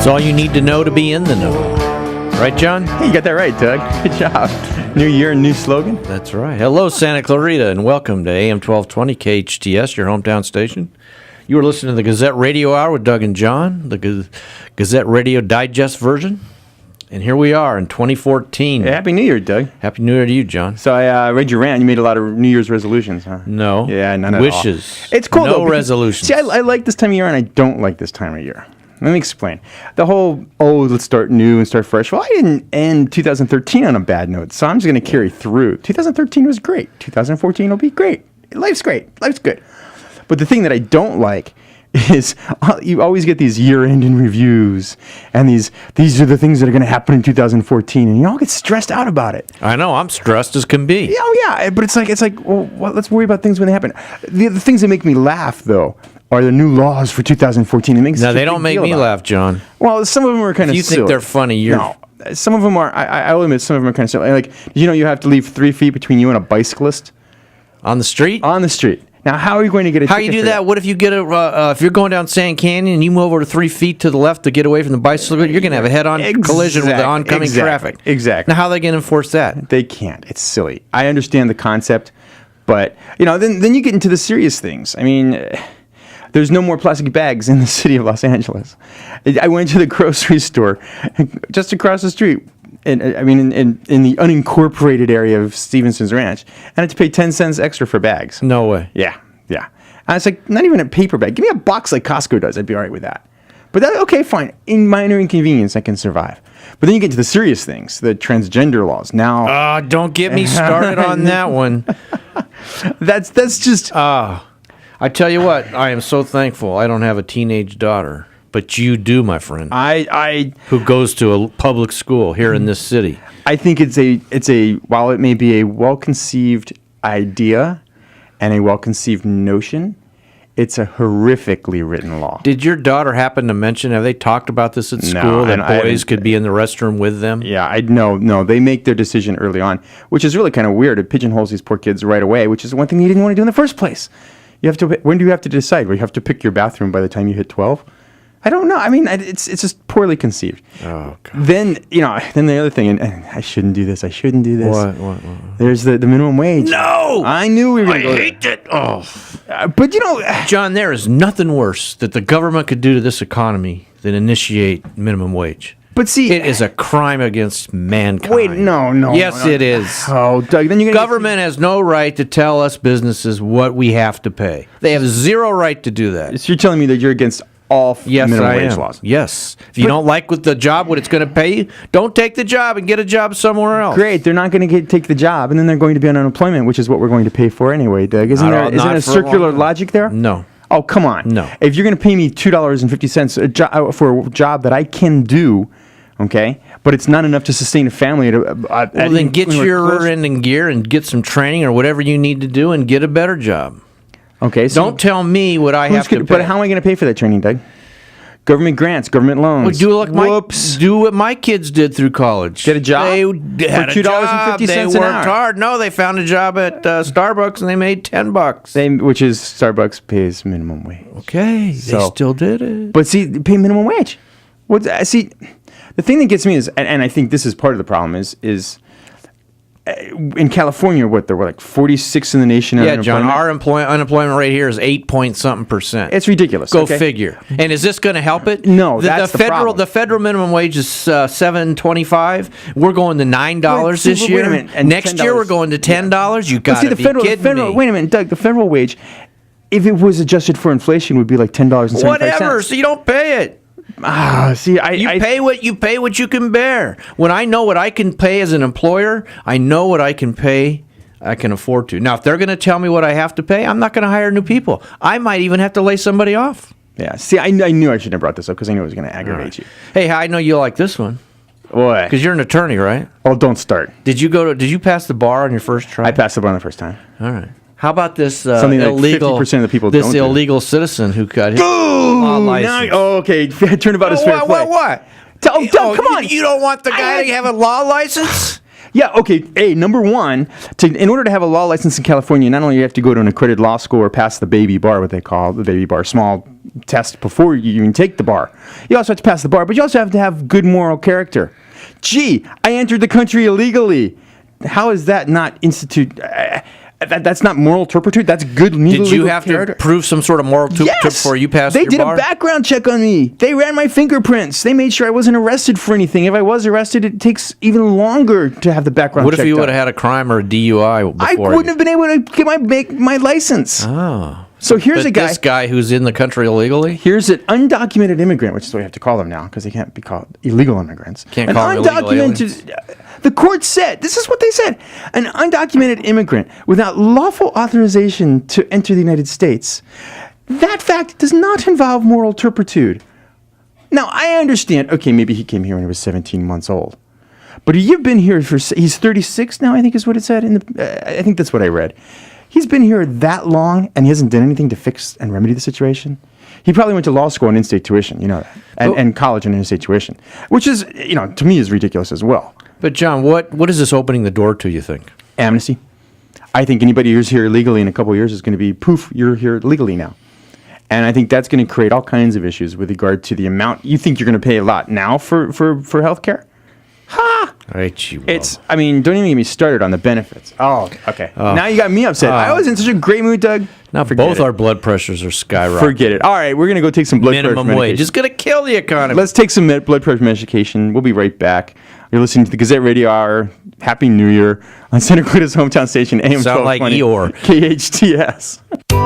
It's all you need to know to be in the know. Right, John? Hey, you got that right, Doug. Good job. New year, new slogan. That's right. Hello, Santa Clarita, and welcome to AM 1220 KHTS, your hometown station. You were listening to the Gazette Radio Hour with Doug and John, the Gazette Radio Digest version. And here we are in 2014. Hey, Happy New Year, Doug. Happy New Year to you, John. So I read your rant. You made a lot of New Year's resolutions, huh? No. Yeah, none at Wishes. all. It's cool, no though. Resolutions. See, I like this time of year, and I don't like this time of year. Let me explain. The whole, let's start new and start fresh. Well, I didn't end 2013 on a bad note, so I'm just going to carry through. 2013 was great. 2014 will be great. Life's great. Life's good. But the thing that I don't like is you always get these year-end in reviews, and these are the things that are going to happen in 2014, and you all get stressed out about it. I know. I'm stressed as can be. Yeah, but it's like, well, let's worry about things when they happen. The things that make me laugh, though, are the new laws for 2014. No, they don't make me laugh, John. Well, some of them are kind of silly. You think they're funny? No, some of them are. I'll admit, some of them are kind of silly. Like, did you know you have to leave 3 feet between you and a bicyclist? On the street? On the street. Now, how are you going to get a ticket? How you do that? What if you get if you're going down Sand Canyon and you move over to 3 feet to the left to get away from the bicycle, you're going to have a head-on collision with the oncoming traffic. Exactly. Now, how are they going to enforce that? They can't. It's silly. I understand the concept, but then you get into the serious things. I mean, there's no more plastic bags in the city of Los Angeles. I went to the grocery store just across the street. In the unincorporated area of Stevenson's Ranch, and I had to pay 10 cents extra for bags. No way. Yeah. And it's like, not even a paper bag. Give me a box like Costco does. I'd be all right with that. But okay, fine. In minor inconvenience, I can survive. But then you get to the serious things, the transgender laws. Now, don't get me started on that one. That's just. I tell you what, I am so thankful I don't have a teenage daughter. But you do, my friend. Who goes to a public school here in this city. I think it's a while it may be a well-conceived idea and a well-conceived notion, it's a horrifically written law. Did your daughter happen to mention, have they talked about this at school, that boys could be in the restroom with them? Yeah, no, they make their decision early on, which is really kind of weird. It pigeonholes these poor kids right away, which is one thing you didn't want to do in the first place. When do you have to decide? Well, you have to pick your bathroom by the time you hit 12? I don't know. I mean, it's just poorly conceived. Oh, God. Then the other thing, and I shouldn't do this. What? There's the minimum wage. No! I knew we were going to go I hate it. Oh. But, John, there is nothing worse that the government could do to this economy than initiate minimum wage. But see, it is a crime against mankind. Wait, no. Yes, it is. Oh, Doug, then government has no right to tell us businesses what we have to pay. They have zero right to do that. So you're telling me that you're against all minimum wage laws? Yes. If you don't like the job, what it's going to pay you, don't take the job and get a job somewhere else. Great. They're not going to take the job, and then they're going to be on unemployment, which is what we're going to pay for anyway, Doug. Isn't there a circular logic there? No. Oh, come on. No. If you're going to pay me $2.50 for a job that I can do, okay, but it's not enough to sustain a family. Then get your rear end in gear and get some training or whatever you need to do and get a better job. Okay, so don't tell me what I have to pay. But how am I going to pay for that training, Doug? Government grants, government loans. Well, do what my kids did through college. Get a job? They had for $2.50 They an worked hour. hard. No, they found a job at Starbucks and they made $10. Which is Starbucks pays minimum wage. Okay, they still did it. But see, they pay minimum wage. See, the thing that gets me is, and I think this is part of the problem, is in California, they're like 46 in the nation. Yeah, John, our unemployment rate here is 8-point-something%. It's ridiculous. Go figure. And is this going to help it? No, that's the problem. The federal minimum wage is $7.25. We're going to $9 this year. Wait a minute. And next year we're going to $10. You got to be kidding me. Wait a minute, Doug. The federal wage, if it was adjusted for inflation, would be like $10.75. Whatever. So you don't pay it. You pay what you can bear. When I know what I can pay as an employer, I know what I can pay. I can afford to. Now, if they're going to tell me what I have to pay, I'm not going to hire new people. I might even have to lay somebody off. Yeah. See, I knew I shouldn't have brought this up because I knew it was going to aggravate you. Hey, I know you like this one. What? Because you're an attorney, right? Oh, don't start. Did you pass the bar on your first try? I passed the bar on the first time. All right. How about this something illegal? Like 50% of the people this illegal citizen who got his law license. Okay. Turnabout is fair play. What? Doug, come on. You don't want the guy to have a law license? Yeah, okay. Number one, in order to have a law license in California, not only you have to go to an accredited law school or pass the baby bar, what they call the baby bar, small test before you even take the bar. You also have to pass the bar, but you also have to have good moral character. Gee, I entered the country illegally. How is that not that's not moral turpitude. That's good legal. Did you have to prove some sort of moral turpitude before you passed your bar? They did a background check on me. They ran my fingerprints. They made sure I wasn't arrested for anything. If I was arrested, it takes even longer to have the background check. What if you would have had a crime or a DUI before? I wouldn't have been able to get my license. Oh. So here's this guy who's in the country illegally? Here's an undocumented immigrant, which is what we have to call them now, because they can't be called illegal immigrants. Can't call them illegal aliens. The court said, this is what they said, an undocumented immigrant without lawful authorization to enter the United States, that fact does not involve moral turpitude. Now, I understand, okay, maybe he came here when he was 17 months old. But you've been here he's 36 now, I think is what it said. I think that's what I read. He's been here that long and he hasn't done anything to fix and remedy the situation. He probably went to law school on in-state tuition, you know that, and college on in-state tuition, which is, to me is ridiculous as well. But John, what is this opening the door to, you think? Amnesty. I think anybody who's here illegally in a couple of years is going to be, poof, you're here legally now. And I think that's going to create all kinds of issues with regard to the amount. You think you're going to pay a lot now for health care? Ha! Right, don't even get me started on the benefits. Oh, okay. Now you got me upset. I was in such a great mood, Doug. Now both our blood pressures are skyrocketing. Forget it. All right, we're going to go take some blood pressure medication. Minimum wage. It's going to kill the economy. Let's take some blood pressure medication. We'll be right back. You're listening to the Gazette Radio Hour. Happy New Year on Santa Clara's hometown station, AM 1220. Sound like Eeyore. KHTS.